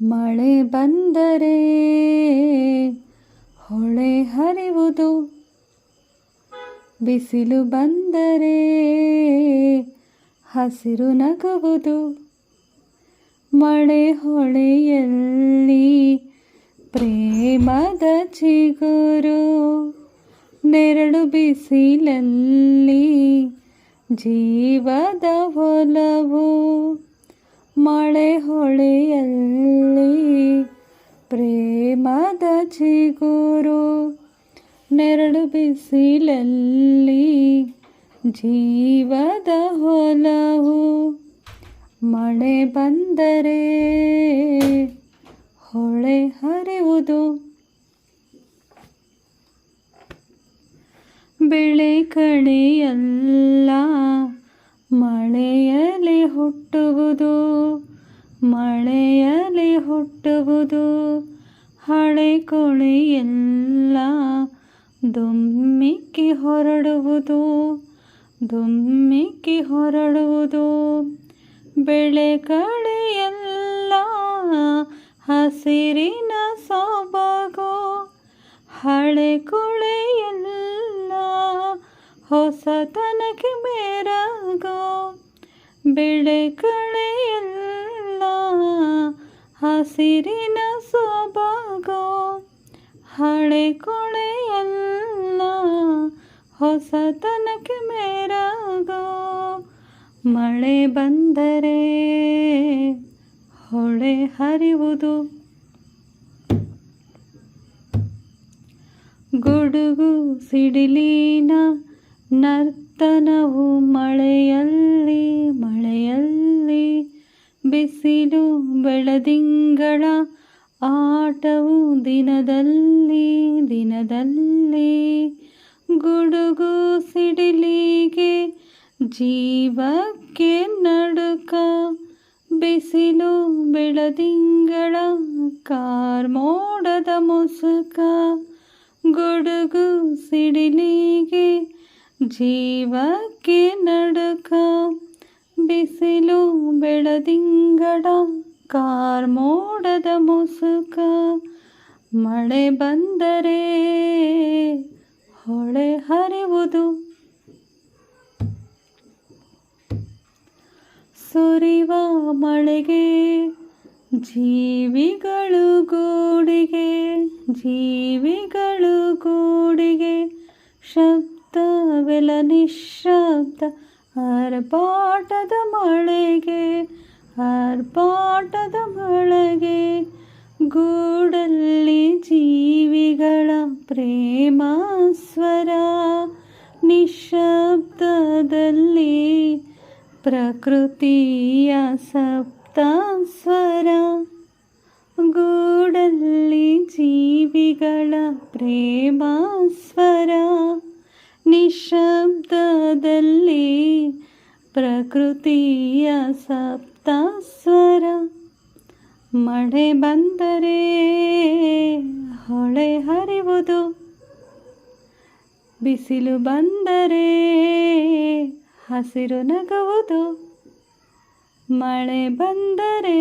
ಮಳೆ ಬಂದರೆ ಹೊಳೆ ಹರಿವುದು, ಬಿಸಿಲು ಬಂದರೆ ಹಸಿರು ನಗುವುದು. ಮಳೆ ಹೊಳೆಯಲ್ಲಿ ಪ್ರೇಮದ ಚಿಗುರು, ನೆರಳು ಬಿಸಿಲಲ್ಲಿ ಜೀವದ ಒಲವು. ಮಳೆ ಹೊಳೆಯಲ್ಲಿ ಪ್ರೇಮದ ಚಿಗುರು, ನೆರಳು ಬಿಸಿಲಲ್ಲಿ ಜೀವದ ಒಲವು. ಮಳೆ ಬಂದರೆ ಹೊಳೆ ಹರಿವುದು, ಬೆಳೆ ಕಳೆಯಲ್ಲ ಮಳೆಯಲಿ ಹುಟ್ಟುವುದು, ಮಳೆಯಲಿ ಹುಟ್ಟುವುದು. ಹಳೆ ಕೊಳೆಯೆಲ್ಲ ದುಮ್ಮಿಕ್ಕಿ ಹೊರಡುವುದು, ದುಮ್ಮಿಕ್ಕಿ ಹೊರಡುವುದು. ಬೆಳೆ ಕಳೆಯೆಲ್ಲ ಹಸಿರಿನ ಸೊಬಗು, ಹಳೆ ಕೊಳೆಯೆಲ್ಲ ಹೊಸತನಕ್ಕೆ ಮೆರಗು. ಬೆಳೆ ಕಳೆಯೆಲ್ಲ ಹಸಿರಿನ ಸೊಬಗು, ಹಳೆ ಕೊಳೆಯೆಲ್ಲ ಹೊಸತನಕ್ಕೆ ಮೆರಗು. ಮಳೆ ಬಂದರೆ ಹೊಳೆ ಹರಿವುದು, ಗುಡುಗು ಸಿಡಿಲಿನ ನರ್ತನವು ಮಳೆಯಲ್ಲಿ, ಮಳೆಯಲ್ಲಿ. ಬಿಸಿಲು ಬೆಳದಿಂಗಳ ಆಟವು ದಿನದಲ್ಲಿ, ದಿನದಲ್ಲಿ. ಗುಡುಗು ಸಿಡಿಲಿಗೆ ಜೀವಕ್ಕೆ ನಡುಕ, ಬಿಸಿಲು ಬೆಳದಿಂಗಳ ಕಾರ್ಮೋಡದ ಮುಸುಕ. ಗುಡುಗು ಸಿಡಿಲಿಗೆ ಜೀವಕ್ಕೆ ನಡುಕ, ಬಿಸಿಲು ಬೆಳದಿಂಗಳ ಕಾರ್ಮೋಡದ ಮುಸುಕ. ಮಳೆ ಬಂದರೆ ಹೊಳೆ ಹರಿವುದು, ಸುರಿವ ಮಳೆಗೆ ಜೀವಿಗಳು ಗೂಡಿಗೆ, ಜೀವಿಗಳು ಗೂಡಿಗೆ. ಶಬ್ದವೆಲ್ಲ ನಿಶ್ಶಬ್ದ ಆರ್ಭಾಟದ ಮಳೆಗೆ, ಆರ್ಭಾಟದ ಮಳೆಗೆ. ಗೂಡಲ್ಲಿ ಜೀವಿಗಳ ಪ್ರೇಮ ಸ್ವರ, ನಿಶ್ಶಬ್ದದಲ್ಲಿ ಪ್ರಕೃತಿಯ ಸಪ್ತ ಸ್ವರ. ಗೂಡಲ್ಲಿ ಜೀವಿಗಳ ಪ್ರೇಮ ಸ್ವರ, ನಿಶ್ಶಬ್ದದಲ್ಲಿ ಪ್ರಕೃತಿಯ ಸಪ್ತ ಸ್ವರ. ಮಳೆ ಬಂದರೆ ಹೊಳೆ ಹರಿವುದು, ಬಿಸಿಲು ಬಂದರೆ ಹಸಿರು ನಗುವುದು. ಮಳೆ ಬಂದರೆ